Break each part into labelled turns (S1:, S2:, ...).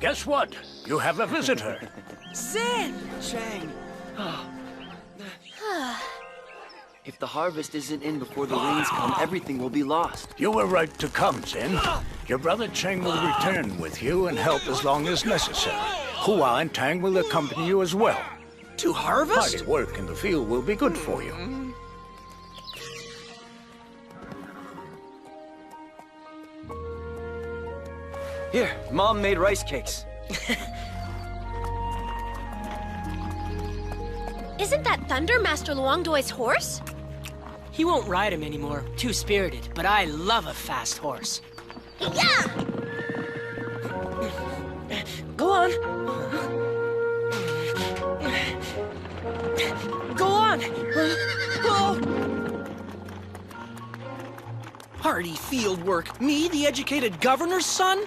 S1: Guess what? You have a visitor.
S2: Zen!
S3: Chang. If the harvest isn't in before the rains come, everything will be lost.
S1: You were right to come, Zen. Your brother Cheng will return with you and help as long as necessary. Hua and Tang will accompany you as well.
S2: To harvest?
S1: Hardy work in the field will be good for you.
S3: Here, Mom made rice cakes.
S4: Isn't that Thunder Master Luangdoi's horse?
S2: He won't ride him anymore. Too spirited, but I love a fast horse.
S4: Yeah!
S2: Go on. Go on. Hardy field work. Me, the educated governor's son?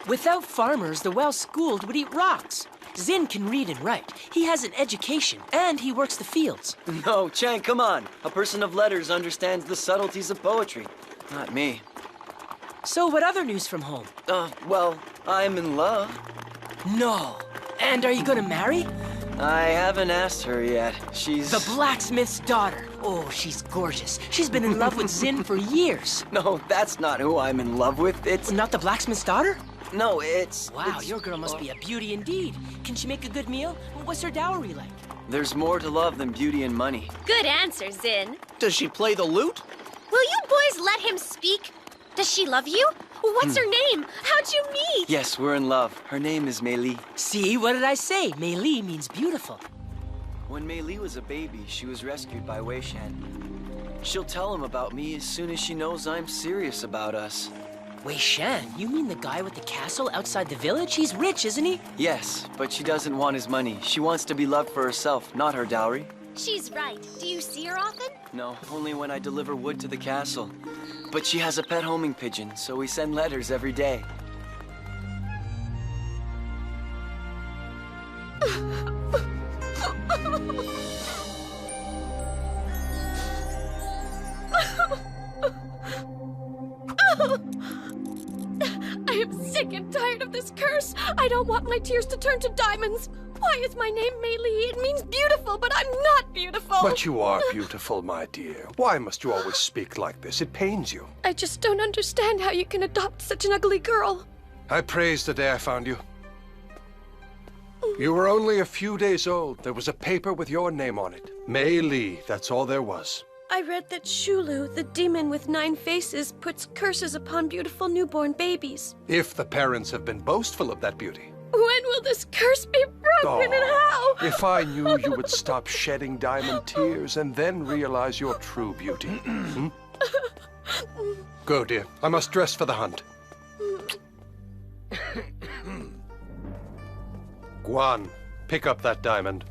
S2: Without farmers, the well-schooled would eat rocks. Zin can read and write. He has an education, and he works the fields.
S3: No, Chang, come on. A person of letters understands the subtleties of poetry. Not me.
S2: So what other news from home?
S3: Well, I'm in love.
S2: No. And are you gonna marry?
S3: I haven't asked her yet. She's...
S2: The blacksmith's daughter. Oh, she's gorgeous. She's been in love with Zin for years.
S3: No, that's not who I'm in love with. It's...
S2: Not the blacksmith's daughter?
S3: No, it's...
S2: Wow, your girl must be a beauty indeed. Can she make a good meal? What's her dowry like?
S3: There's more to love than beauty and money.
S4: Good answer, Zin.
S5: Does she play the lute?
S4: Will you boys let him speak? Does she love you? What's her name? How'd you meet?
S3: Yes, we're in love. Her name is Mei Li.
S2: See, what did I say? Mei Li means beautiful.
S3: When Mei Li was a baby, she was rescued by Wei Shan. She'll tell him about me as soon as she knows I'm serious about us.
S2: Wei Shan, you mean the guy with the castle outside the village? He's rich, isn't he?
S3: Yes, but she doesn't want his money. She wants to be loved for herself, not her dowry.
S4: She's right. Do you see her often?
S3: No, only when I deliver wood to the castle. But she has a pet homing pigeon, so we send letters every day.
S4: I am sick and tired of this curse. I don't want my tears to turn to diamonds. Why is my name Mei Li? It means beautiful, but I'm not beautiful.
S6: But you are beautiful, my dear. Why must you always speak like this? It pains you.
S4: I just don't understand how you can adopt such an ugly girl.
S6: I praise the day I found you. You were only a few days old. There was a paper with your name on it. Mei Li, that's all there was.
S4: I read that Shulu, the demon with 9 faces, puts curses upon beautiful newborn babies.
S6: If the parents have been boastful of that beauty.
S4: When will this curse be broken and how?
S6: If I knew you would stop shedding diamond tears and then realize your true beauty. Hmm? Go, dear. I must dress for the hunt. Guan, pick up that diamond.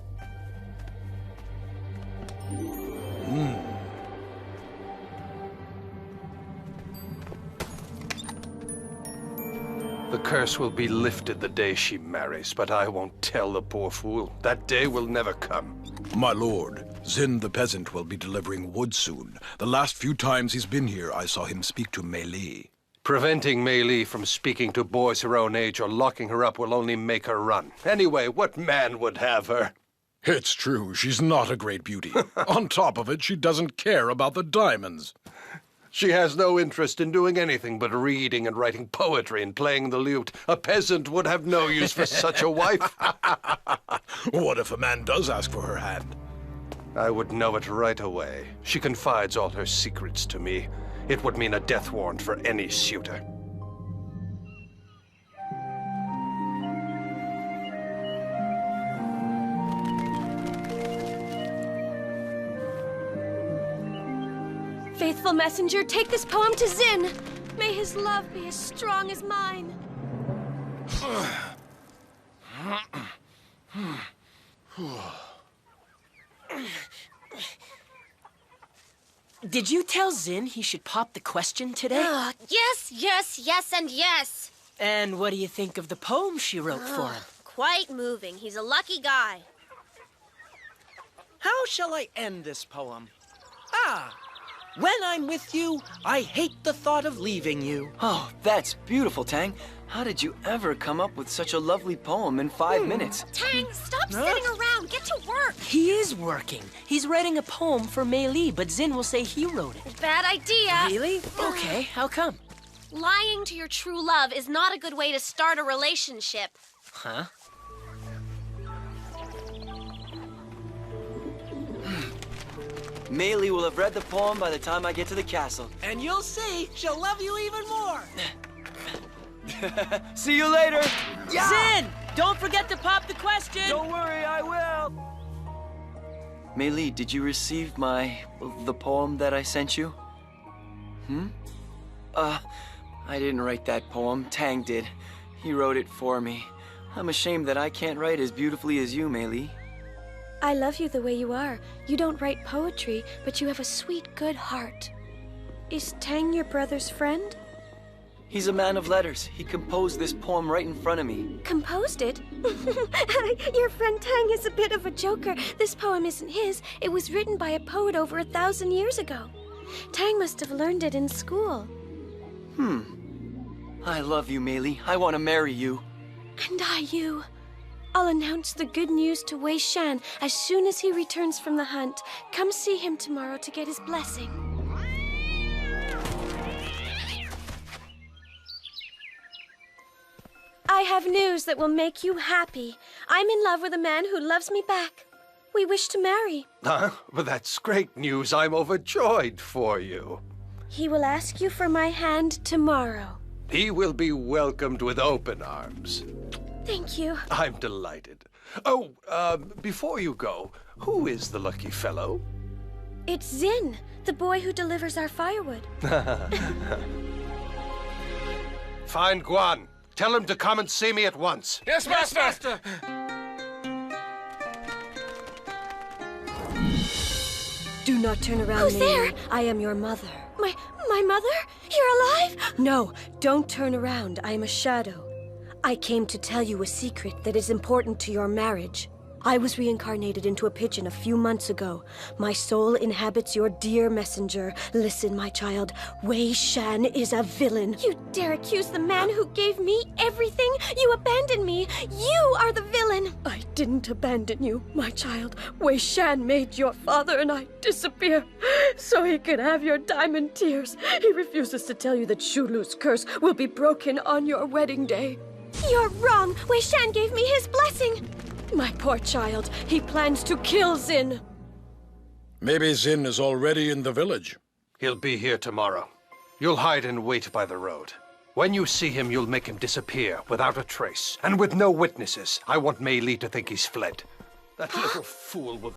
S6: The curse will be lifted the day she marries, but I won't tell the poor fool. That day will never come.
S7: My lord, Zin the peasant will be delivering wood soon. The last few times he's been here, I saw him speak to Mei Li.
S6: Preventing Mei Li from speaking to boys her own age or locking her up will only make her run. Anyway, what man would have her?
S7: It's true, she's not a great beauty. On top of it, she doesn't care about the diamonds.
S6: She has no interest in doing anything but reading and writing poetry and playing the lute. A peasant would have no use for such a wife.
S7: What if a man does ask for her hand?
S6: I would know it right away. She confides all her secrets to me. It would mean a death warrant for any suitor.
S4: Faithful messenger, take this poem to Zin. May his love be as strong as mine.
S2: Did you tell Zin he should pop the question today?
S4: Yes, yes, yes, and yes.
S2: And what do you think of the poem she wrote for him?
S4: Quite moving. He's a lucky guy.
S5: How shall I end this poem? When I'm with you, I hate the thought of leaving you.
S3: Oh, that's beautiful, Tang. How did you ever come up with such a lovely poem in 5 minutes?
S4: Tang, stop sitting around. Get to work.
S2: He is working. He's writing a poem for Mei Li, but Zin will say he wrote it.
S4: Bad idea.
S2: Really? Okay, how come?
S4: Lying to your true love is not a good way to start a relationship.
S2: Huh?
S3: Mei Li will have read the poem by the time I get to the castle.
S5: And you'll see, she'll love you even more.
S3: See you later!
S2: Zin! Don't forget to pop the question!
S3: Don't worry, I will! Mei Li, did you receive the poem that I sent you? I didn't write that poem. Tang did. He wrote it for me. I'm ashamed that I can't write as beautifully as you, Mei Li.
S4: I love you the way you are. You don't write poetry, but you have a sweet, good heart. Is Tang your brother's friend?
S3: He's a man of letters. He composed this poem right in front of me.
S4: Composed it? Your friend Tang is a bit of a joker. This poem isn't his. It was written by a poet over 1,000 years ago. Tang must have learned it in school.
S3: I love you, Mei Li. I want to marry you.
S4: And I you. I'll announce the good news to Wei Shan as soon as he returns from the hunt. Come see him tomorrow to get his blessing. I have news that will make you happy. I'm in love with a man who loves me back. We wish to marry.
S6: Well, that's great news. I'm overjoyed for you.
S4: He will ask you for my hand tomorrow.
S6: He will be welcomed with open arms.
S4: Thank you.
S6: I'm delighted. Oh, before you go, who is the lucky fellow?
S4: It's Zin, the boy who delivers our firewood.
S6: Find Guan. Tell him to come and see me at once.
S5: Yes, Master!
S4: Do not turn around,
S8: Who's there?
S4: I am your mother. My mother? You're alive? No, don't turn around. I am a shadow. I came to tell you a secret that is important to your marriage. I was reincarnated into a pigeon a few months ago. My soul inhabits your dear messenger. Listen, my child, Wei Shan is a villain. You dare accuse the man who gave me everything? You abandoned me. You are the villain. I didn't abandon you, my child. Wei Shan made your father and I disappear so he could have your diamond tears. He refuses to tell you that Shulu's curse will be broken on your wedding day. You're wrong. Wei Shan gave me his blessing. My poor child. He plans to kill Zin.
S7: Maybe Zin is already in the village.
S6: He'll be here tomorrow. You'll hide and wait by the road. When you see him, you'll make him disappear without a trace and with no witnesses. I want Mei Li to think he's fled. That little fool will